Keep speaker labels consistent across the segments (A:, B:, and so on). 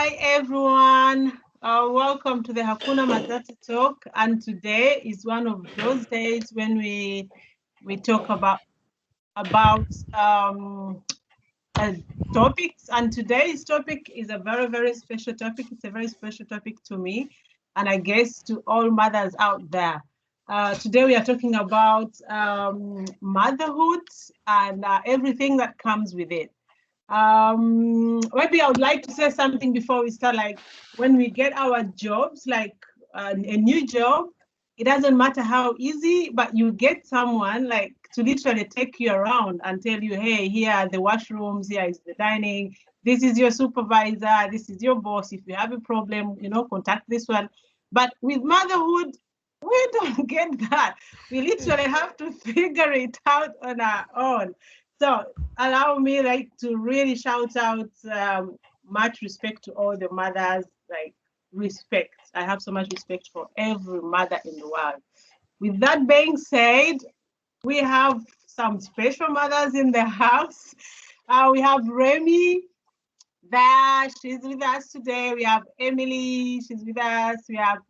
A: Hi everyone, welcome to the Hakuna Matata Talk, and today is one of those days when we talk about topics, and today's topic is a very special topic. It's a very special topic to me, and I guess to all mothers out there. Today we are talking about motherhood and everything that comes with it. Maybe I would like to say something before we start. Like when we get our jobs, like a new job, it doesn't matter how easy, but you get someone like to literally take you around and tell you, hey, here are the washrooms, here is the dining, this is your supervisor, this is your boss. If you have a problem, contact this one. But with motherhood, we don't get that. We literally have to figure it out on our own. So allow me to really shout out much respect to all the mothers, respect. I have so much respect for every mother in the world. With that being said, we have some special mothers in the house. We have Remy there, she's with us today. We have Emily, she's with us. We have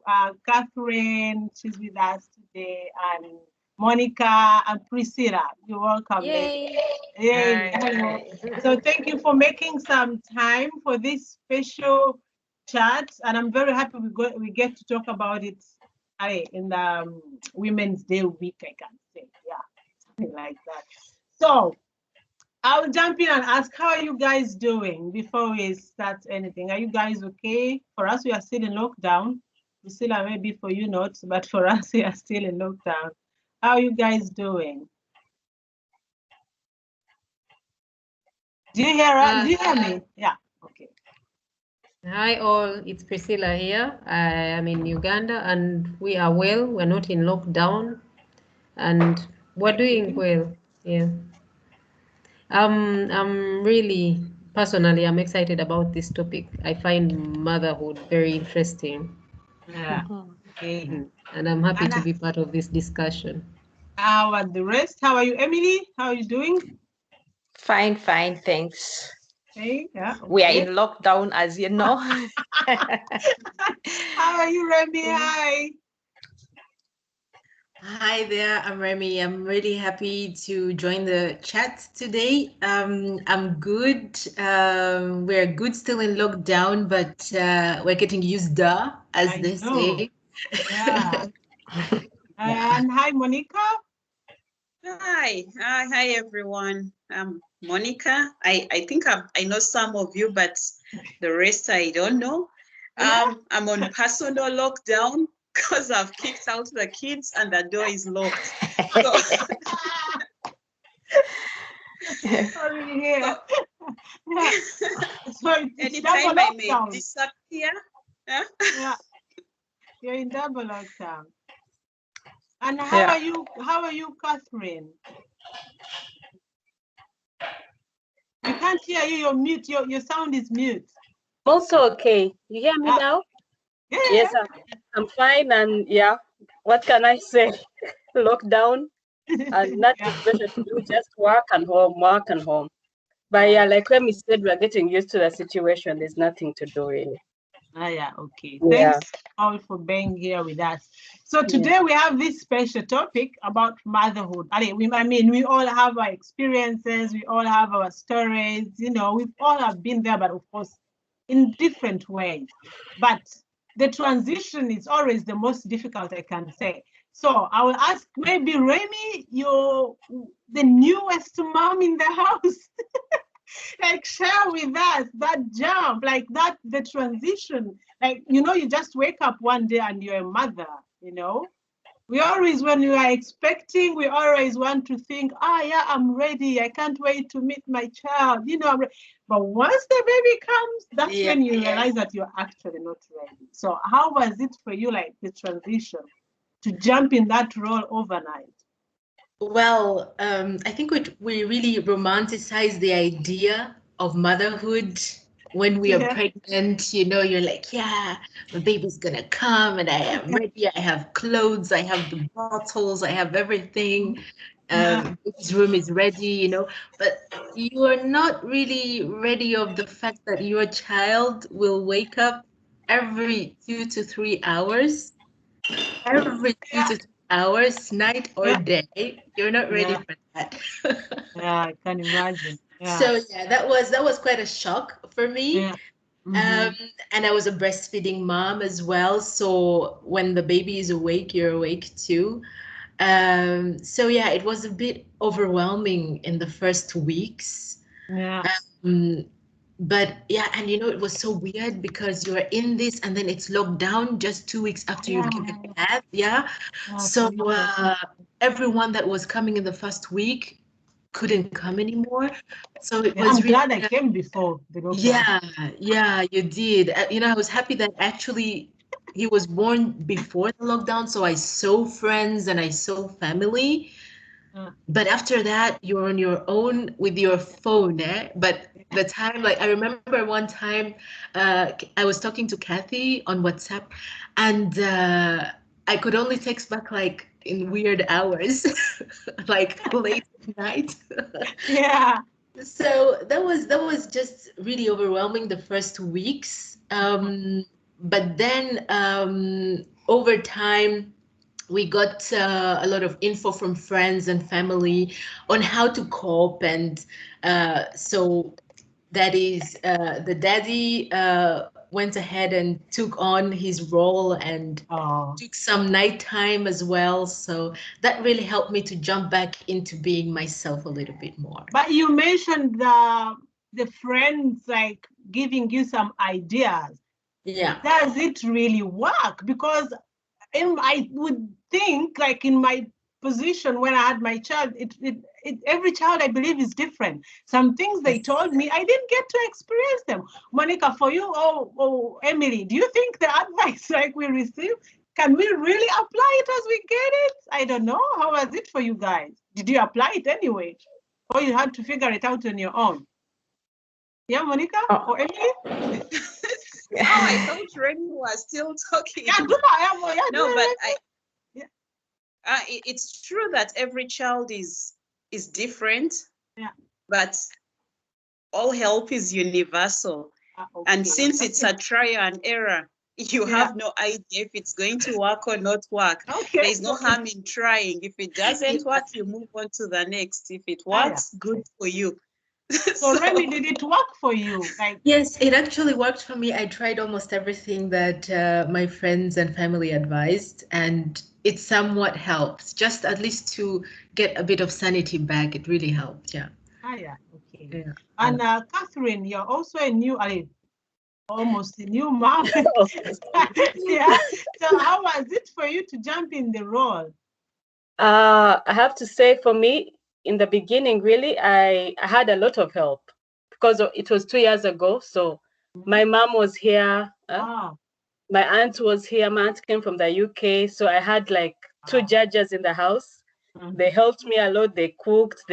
A: Catherine, she's with us today, and Monica and Priscilla. You're welcome.
B: Yay.
A: Yay. So thank you for making some time for this special chat, and I'm very happy we get to talk about it in the Women's Day week, I can say. Yeah, something like that. So I'll jump in and ask, how are you guys doing before we start anything? Are you guys okay? For us, we are still in lockdown. Priscilla, maybe for you not, but for us, we are still in lockdown. How are you guys doing? Do you hear us? Do you hear me? Yeah, okay.
B: Hi all, it's Priscilla here. I am in Uganda and we are well. We're not in lockdown and we're doing well. Yeah. I'm really, personally, I'm excited about this topic. I find motherhood very interesting.
A: Yeah. Okay.
B: And I'm happy to be part of this discussion.
A: How are the rest? How are you, Emily? How are you doing?
C: Fine, thanks.
A: Hey, yeah. Okay.
C: We are in lockdown, as you know.
A: How are you, Remy? Hi.
D: Hi there, I'm Remy. I'm really happy to join the chat today. I'm good. We're good still in lockdown, but we're getting used as they say.
A: Yeah. And hi, Monica.
E: Hi everyone. Monica. I think I know some of you, but the rest I don't know. I'm on personal lockdown because I've kicked out the kids and the door is locked. So anytime I may disappear.
A: Yeah. You're in double lockdown. And how are you, Catherine? We can't hear you, you're mute, your sound is mute.
F: Also okay. You hear me now?
A: Yeah.
F: Yes, I'm fine, and yeah, what can I say? Lockdown and nothing better to do, just work and home. But yeah, like Remy said, we're getting used to the situation. There's nothing to do really.
A: Yeah, okay. Thanks all for being here with us. So today we have this special topic about motherhood. I mean, we all have our experiences, we all have our stories, we all have been there, but of course, in different ways. But the transition is always the most difficult, I can say. So I will ask maybe Remy, you're the newest mom in the house. Share with us that jump, the transition. You just wake up one day and you're a mother, We always, when we are expecting, we always want to think, I'm ready. I can't wait to meet my child, But once the baby comes, that's when you realize that you're actually not ready. So how was it for you, the transition to jump in that role overnight?
D: Well, I think we really romanticize the idea of motherhood when we are pregnant. You're like, yeah, my baby's gonna come and I am ready. I have clothes, I have the bottles, I have everything. His room is ready, you know, but you are not really ready of the fact that your child will wake up every 2 to 3 hours, every 2 to 3 hours, night or day. You're not ready for that.
A: Yeah, I can imagine. Yeah.
D: So yeah, that was quite a shock for me.
A: Yeah.
D: And I was a breastfeeding mom as well. So when the baby is awake, you're awake too. So yeah, it was a bit overwhelming in the first weeks.
A: Yeah.
D: Um, but yeah, and you know, it was so weird because you're in this and then it's locked down just 2 weeks after you've given birth. Yeah. So everyone that was coming in the first week couldn't come anymore. So it was
A: I'm
D: really,
A: glad I came before the lockdown.
D: yeah, you did. You know, I was happy that actually he was born before the lockdown, so I saw friends and I saw family. But after that, you're on your own with your phone, eh? But the time, like I remember one time, I was talking to Kathy on WhatsApp, and I could only text back like in weird hours, like late at night.
A: Yeah.
D: So that was just really overwhelming the first weeks. But then over time, we got a lot of info from friends and family on how to cope, and so that is the daddy went ahead and took on his role and took some nighttime as well. So that really helped me to jump back into being myself a little bit more.
A: But you mentioned the friends like giving you some ideas.
D: Yeah.
A: Does it really work? Because I would think, like in my position when I had my child, every child I believe is different. Some things they told me, I didn't get to experience them. Monica, for you, oh Emily, do you think the advice like we receive, can we really apply it as we get it? I don't know. How was it for you guys? Did you apply it anyway? Or you had to figure it out on your own? Yeah, Monica or Emily?
E: I thought Remy was still talking.
A: Yeah,
E: no, but it's true that every child is different.
A: Yeah.
E: But all help is universal. And since it's a trial and error, you have no idea if it's going to work or not work. There's no harm in trying. If it doesn't work, you move on to the next. If it works, good for you.
A: So Remy, did it work for you?
D: Yes, it actually worked for me. I tried almost everything that my friends and family advised, and it somewhat helps, just at least to get a bit of sanity back. It really helped, yeah.
A: Okay.
D: Yeah.
A: And Catherine, you're also almost a new mom. Yeah. So how was it for you to jump in the role?
F: I have to say, for me, in the beginning, really, I had a lot of help because it was 2 years ago. So my mom was here. My aunt was here. My aunt came from the UK. So I had like 2 judges in the house. They helped me a lot. They cooked.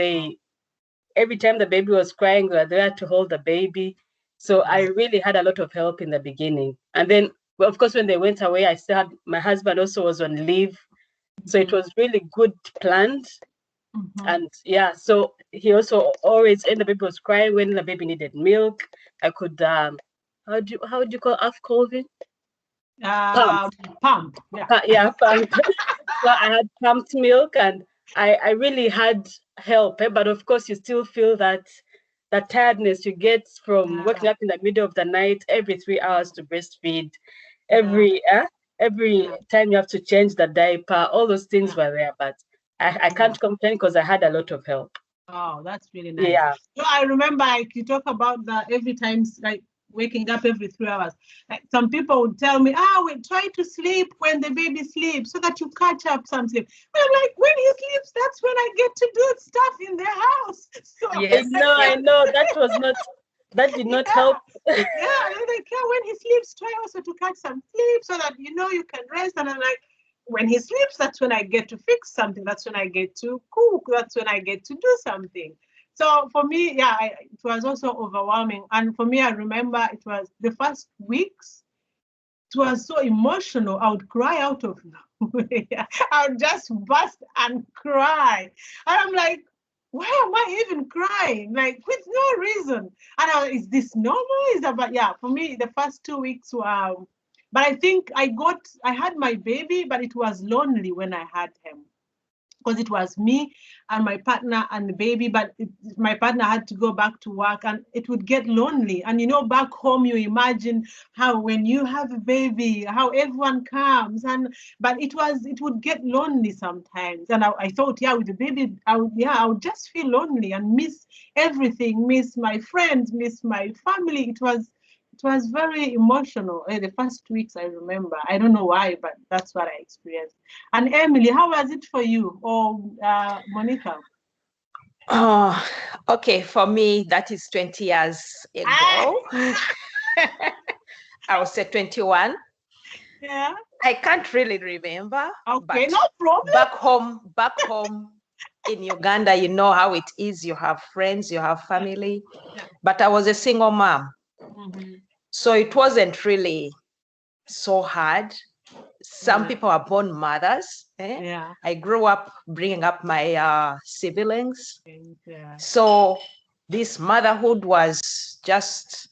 F: Every time the baby was crying, they were there to hold the baby. So I really had a lot of help in the beginning. And then, well, of course, when they went away, I still had, my husband also was on leave. So it was really good planned. And yeah, so he also always, when the baby was crying, when the baby needed milk, I could, how do you call calving?
A: Pump. Pump.
F: Yeah, pump. So I had pumped milk, and I really had help. But of course, you still feel that tiredness you get from waking up in the middle of the night every 3 hours to breastfeed. Every time you have to change the diaper, all those things were there. But I can't complain because I had a lot of help.
A: Oh, that's really nice.
F: Yeah.
A: So I remember, like, you talk about that every time, like waking up every 3 hours. Like some people would tell me, we try to sleep when the baby sleeps so that you catch up some sleep. But I'm like, when he sleeps, that's when I get to do stuff in the house. So
F: yes. I know that did not help.
A: Like, when he sleeps, try also to catch some sleep so that you can rest. And I'm like, when he sleeps, that's when I get to fix something. That's when I get to cook. That's when I get to do something. So for me, it was also overwhelming. And for me, I remember it was the first weeks. was so emotional. I would cry out of nowhere. I would just burst and cry. And I'm like, why am I even crying? Like, with no reason. And is this normal? Is that, but yeah, for me, the first 2 weeks were, but I think I had my baby, but it was lonely when I had him. Because it was me and my partner and the baby, but my partner had to go back to work and it would get lonely. And back home, you imagine how when you have a baby, how everyone comes, but it would get lonely sometimes. And I thought, yeah, with the baby, I would just feel lonely and miss everything, miss my friends, miss my family. It was very emotional. The first weeks I remember. I don't know why, but that's what I experienced. And Emily, how was it for you? Or Monica?
C: Oh, okay. For me, that is 20 years ago. I would say 21.
A: Yeah.
C: I can't really remember.
A: Okay,
C: but
A: no problem.
C: Back home in Uganda, you know how it is. You have friends, you have family.
A: Yeah.
C: But I was a single mom.
A: Mm-hmm.
C: So it wasn't really so hard. Some people are born mothers.
A: Yeah.
C: I grew up bringing up my siblings.
A: Yeah.
C: So this motherhood was just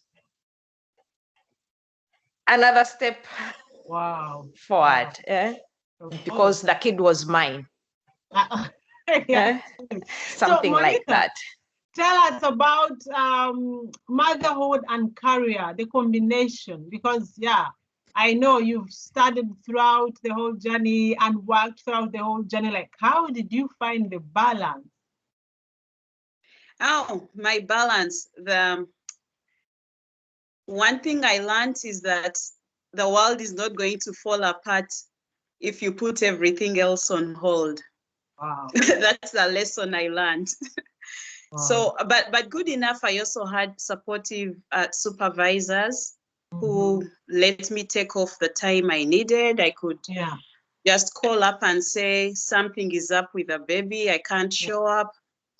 C: another step forward. Because the kid was mine.
A: Yeah.
C: Something
A: so, Monica,
C: like that.
A: Tell us about motherhood and career, the combination, because I know you've studied throughout the whole journey and worked throughout the whole journey. Like, how did you find the balance?
E: Oh, my balance. The one thing I learned is that the world is not going to fall apart if you put everything else on hold.
A: Wow.
E: That's the lesson I learned.
A: Wow.
E: So, but good enough, I also had supportive supervisors who let me take off the time I needed. I could just call up and say, something is up with the baby, I can't show up,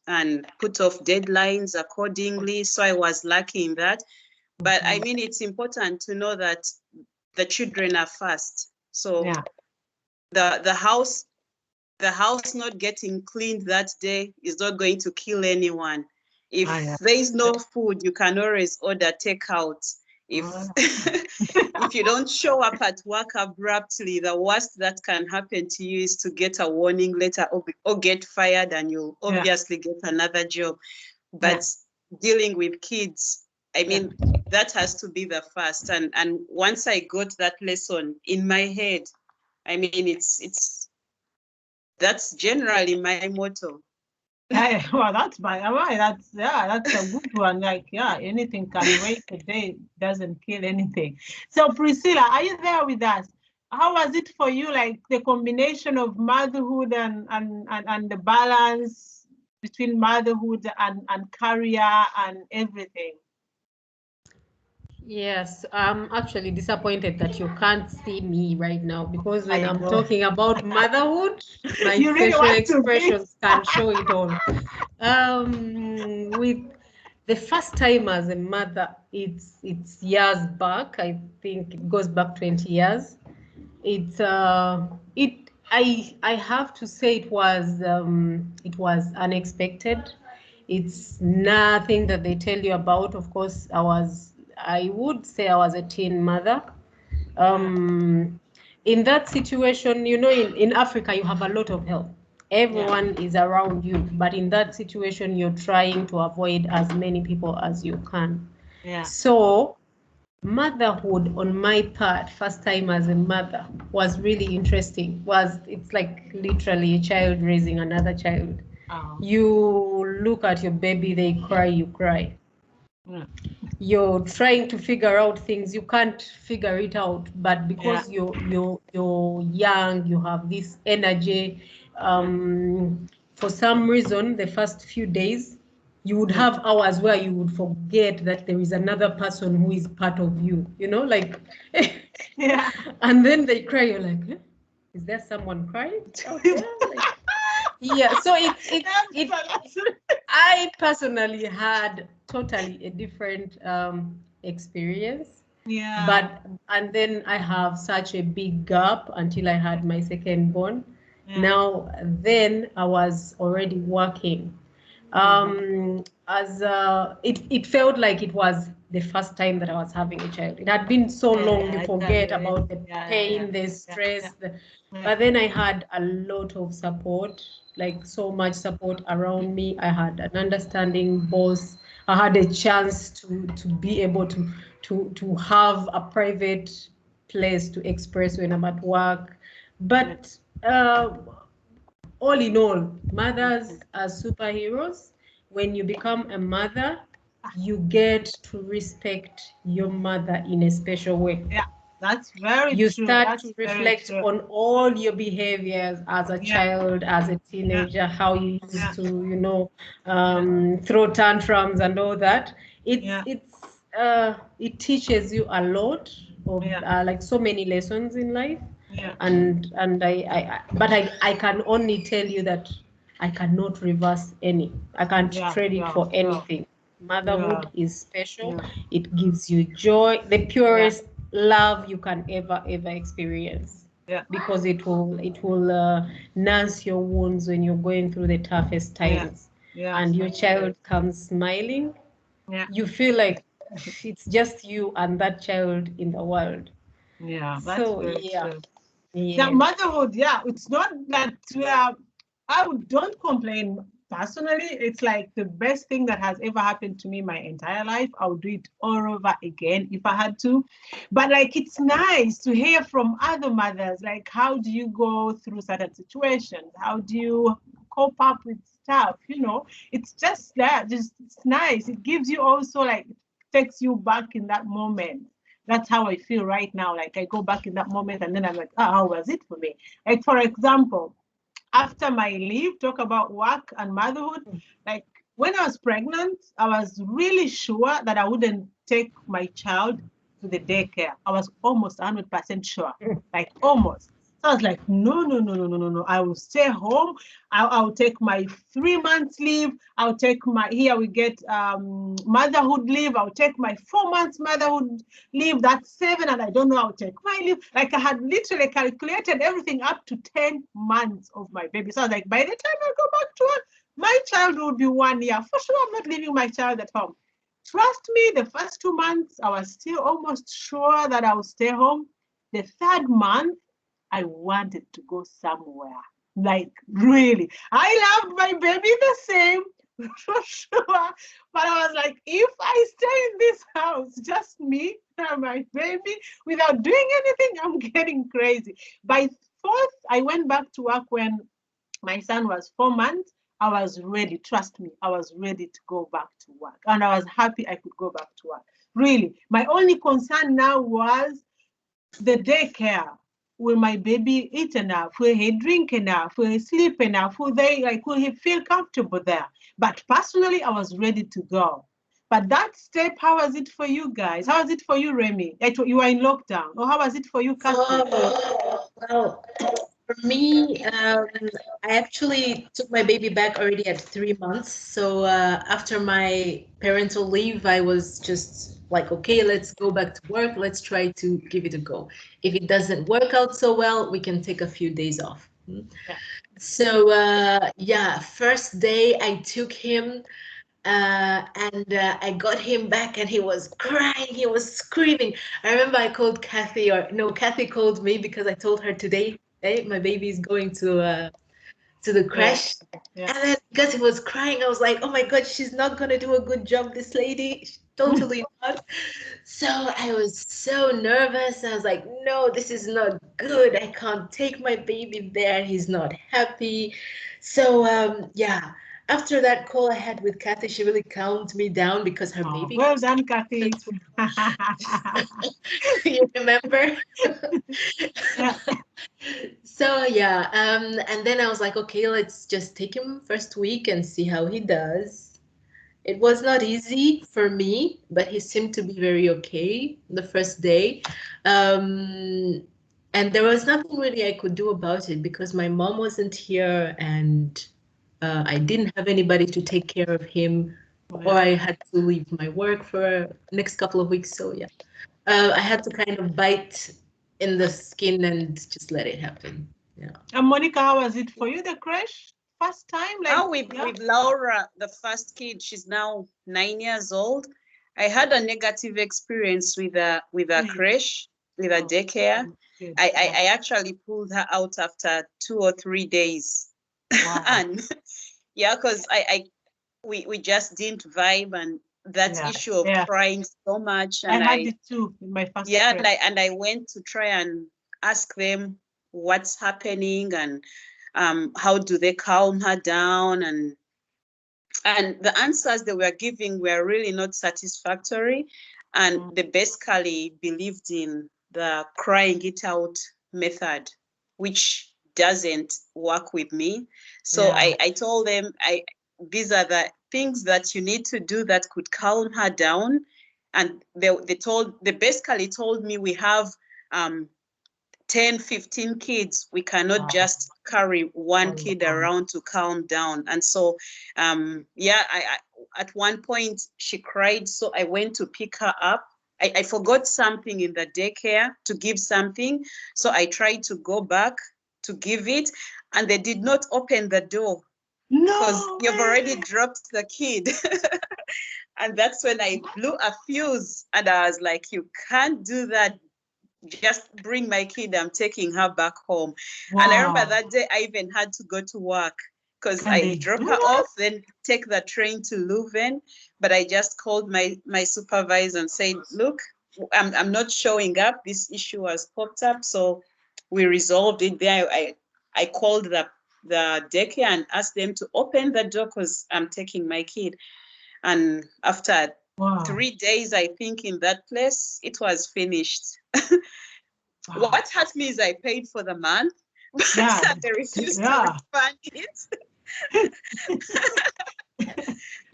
E: and put off deadlines accordingly. So I was lucky in that. But I mean, it's important to know that the children are first. So the house not getting cleaned that day is not going to kill anyone. If there is no food, you can always order takeout. If you don't show up at work abruptly, the worst that can happen to you is to get a warning letter or get fired, and you'll obviously get another job. But dealing with kids, I mean, that has to be the first. And once I got that lesson in my head, I mean, that's generally my motto.
A: Well, that's that's a good one. Like, anything can wait a day, doesn't kill anything. So Priscilla, are you there with us? How was it for you, like the combination of motherhood and the balance between motherhood and career and everything?
B: Yes, I'm actually disappointed that you can't see me right now, because when I'm talking about motherhood, my facial expressions can show it all. With the first time as a mother, it's years back. I think it goes back 20 years. I have to say it was unexpected. It's nothing that they tell you about. Of course, I would say I was a teen mother. In that situation, in Africa, you have a lot of help. Everyone is around you, but in that situation, you're trying to avoid as many people as you can. So motherhood on my part, first time as a mother, was really interesting. It's like literally a child raising another child. You look at your baby, they cry, you cry. You're trying to figure out things, you can't figure it out, but because you're young, you have this energy. For some reason, the first few days, you would have hours where you would forget that there is another person who is part of you, like, and then they cry, you're like, is there someone crying out there? Like, so I personally had totally a different experience. and then I have such a big gap until I had my second born. Now, then I was already working. It felt like it was the first time that I was having a child. It had been so long, you forget about the pain, the stress. But then I had a lot of support, like so much support around me. I had an understanding boss. I had a chance to be able to have a private place to express when I'm at work. But all in all, mothers are superheroes. When you become a mother, you get to respect your mother in a special way.
A: Yeah, that's very true.
B: You start to reflect on all your behaviors as a child, as a teenager, how you used to, you know, throw tantrums and all that. It teaches you a lot of like so many lessons in life. And I can only tell you that I cannot reverse any. I can't trade it for anything. Motherhood is special. It gives you joy, the purest love you can ever experience. Because it will nurse your wounds when you're going through the toughest times. And your child comes smiling. You feel like it's just you and that child in the world.
A: That's
B: so
A: very true.
B: Yeah,
A: motherhood, it's not that don't complain personally. It's like the best thing that has ever happened to me my entire life. I would do it all over again if I had to. But like, it's nice to hear from other mothers, like, how do you go through certain situations? How do you cope up with stuff? You know, it's just that, it's nice. It gives you also, like, takes you back in that moment. That's how I feel right now. Like, I go back in that moment and then I'm like, how was it for me? Like, for example, after my leave, talk about work and motherhood. Like, when I was pregnant, I was really sure that I wouldn't take my child to the daycare. I was almost 100% sure, like almost. So I was like, no. I will stay home. I'll take my 3 months leave. I'll take here we get motherhood leave. I'll take my 4 months motherhood leave. That's 7, and I don't know, I'll take my leave. Like, I had literally calculated everything up to 10 months of my baby. So I was like, by the time I go back to work, my child will be 1 year. For sure, I'm not leaving my child at home. Trust me, the first 2 months, I was still almost sure that I would stay home. The 3rd month, I wanted to go somewhere. Like, really. I loved my baby the same, for sure. But I was like, if I stay in this house, just me and my baby, without doing anything, I'm getting crazy. By 4th, I went back to work when my son was 4 months. I was ready. Trust me, I was ready to go back to work. And I was happy I could go back to work. Really. My only concern now was the daycare. Will my baby eat enough? Will he drink enough? Will he sleep enough? Will he feel comfortable there? But personally, I was ready to go. But that step, how was it for you guys? How was it for you, Remy? You were in lockdown. Or how was it for you, Kathy?
D: Well, for me, I actually took my baby back already at 3 months. So after my parental leave, I was just like, okay, let's go back to work. Let's try to give it a go. If it doesn't work out so well, we can take a few days off. Yeah. So first day I took him and I got him back and he was crying, he was screaming. I remember I called Kathy, Kathy called me because I told her today, hey, my baby is going to the crash. And then because he was crying, I was like, oh my God, she's not going to do a good job, this lady. Totally not. So I was so nervous. I was like, no, this is not good. I can't take my baby there. He's not happy. So after that call I had with Kathy, she really calmed me down because her baby.
A: Well done, Kathy.
D: You remember? So and then I was like, okay, let's just take him first week and see how he does. It was not easy for me, but he seemed to be very okay the first day. And there was nothing really I could do about it because my mom wasn't here and I didn't have anybody to take care of him, or I had to leave my work for next couple of weeks. So I had to kind of bite in the skin and just let it happen. Yeah.
A: And Monica, how was it for you, the crash? First time?
E: With Laura, the first kid, she's now 9 years old. I had a negative experience with a crash, with a daycare. I actually pulled her out after 2 or 3 days. Wow. And yeah, because we just didn't vibe, and that issue of crying so much. And
A: I had it too in my first
E: crash. And I went to try and ask them what's happening and how do they calm her down, and the answers they were giving were really not satisfactory, and they basically believed in the crying it out method, which doesn't work with me. So I told them, these are the things that you need to do that could calm her down. And they basically told me, we have 10, 15 kids. We cannot just carry one kid around to calm down. And so, I at one point she cried, so I went to pick her up. I forgot something in the daycare to give something. So I tried to go back to give it, and they did not open the door. Because you've already dropped the kid. And that's when I blew a fuse, and I was like, you can't do that. Just bring my kid, I'm taking her back home. Wow. And I remember that day I even had to go to work, because I drop her off, then take the train to Leuven. But I just called my supervisor and said, look, I'm not showing up. This issue has popped up. So we resolved it there. I called the daycare and asked them to open the door, because I'm taking my kid. And after 3 days, I think, in that place, it was finished. What hurt me is I paid for the month, but they refused to refund it.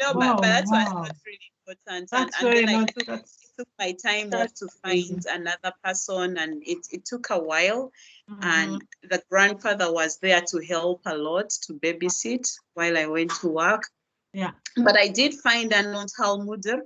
E: No, but that was not really important. And then I took my time off to find another person, and it took a while. And the grandfather was there to help a lot, to babysit while I went to work. Yeah. But I did find an Onthalmutter.